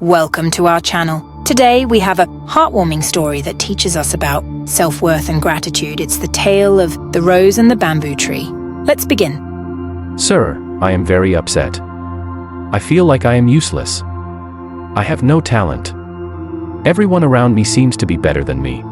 Welcome to our channel. Today we have a heartwarming story that teaches us about self-worth and gratitude. It's the tale of the rose and the bamboo tree. Let's begin. Sir, I am very upset. I feel like I am useless. I have no talent. Everyone around me seems to be better than me.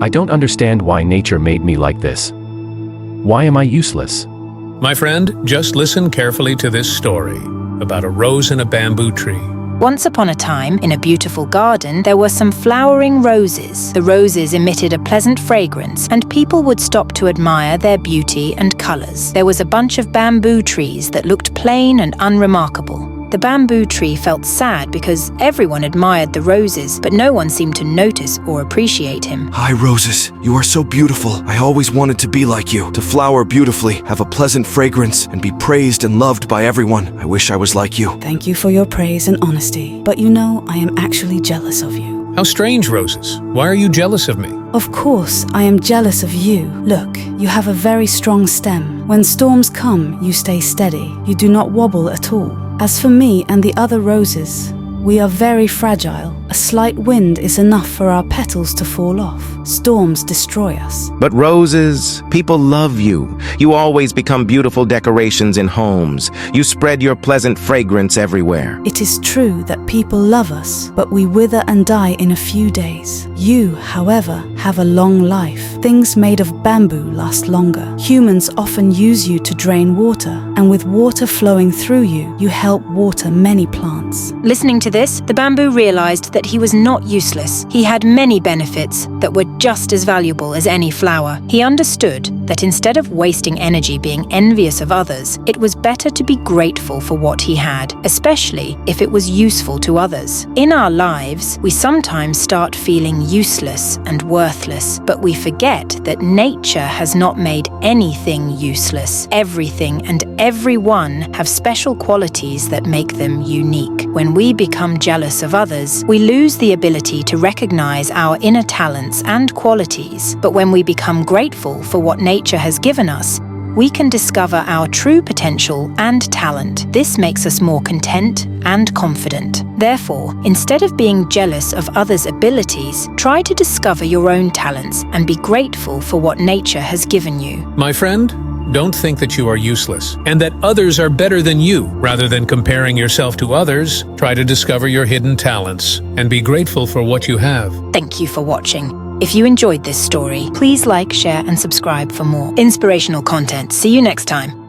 I don't understand why nature made me like this. Why am I useless? My friend, just listen carefully to this story about a rose and a bamboo tree. Once upon a time, in a beautiful garden, there were some flowering roses. The roses emitted a pleasant fragrance, and people would stop to admire their beauty and colors. There was a bunch of bamboo trees that looked plain and unremarkable. The bamboo tree felt sad because everyone admired the roses, but no one seemed to notice or appreciate him. Hi, roses. You are so beautiful. I always wanted to be like you, to flower beautifully, have a pleasant fragrance, and be praised and loved by everyone. I wish I was like you. Thank you for your praise and honesty, but you know I am actually jealous of you. How strange, roses. Why are you jealous of me? Of course, I am jealous of you. Look, you have a very strong stem. When storms come, you stay steady. You do not wobble at all. As for me and the other roses, we are very fragile. A slight wind is enough for our petals to fall off. Storms destroy us. But roses, people love you. You always become beautiful decorations in homes. You spread your pleasant fragrance everywhere. It is true that people love us, but we wither and die in a few days. You, however, have a long life. Things made of bamboo last longer. Humans often use you to drain water, and with water flowing through you, you help water many plants. Listening to this, the bamboo realized that he was not useless. He had many benefits that were just as valuable as any flower. He understood that instead of wasting energy being envious of others, it was better to be grateful for what he had, especially if it was useful to others. In our lives, we sometimes start feeling useless and worthless, but we forget that nature has not made anything useless. Everything and everyone have special qualities that make them unique. When we become jealous of others, we lose the ability to recognize our inner talents and qualities. But when we become grateful for what nature has given us, we can discover our true potential and talent. This makes us more content and confident. Therefore, instead of being jealous of others' abilities, try to discover your own talents and be grateful for what nature has given you. My friend, don't think that you are useless and that others are better than you. Rather than comparing yourself to others, try to discover your hidden talents and be grateful for what you have. Thank you for watching. If you enjoyed this story, please like, share, and subscribe for more inspirational content. See you next time.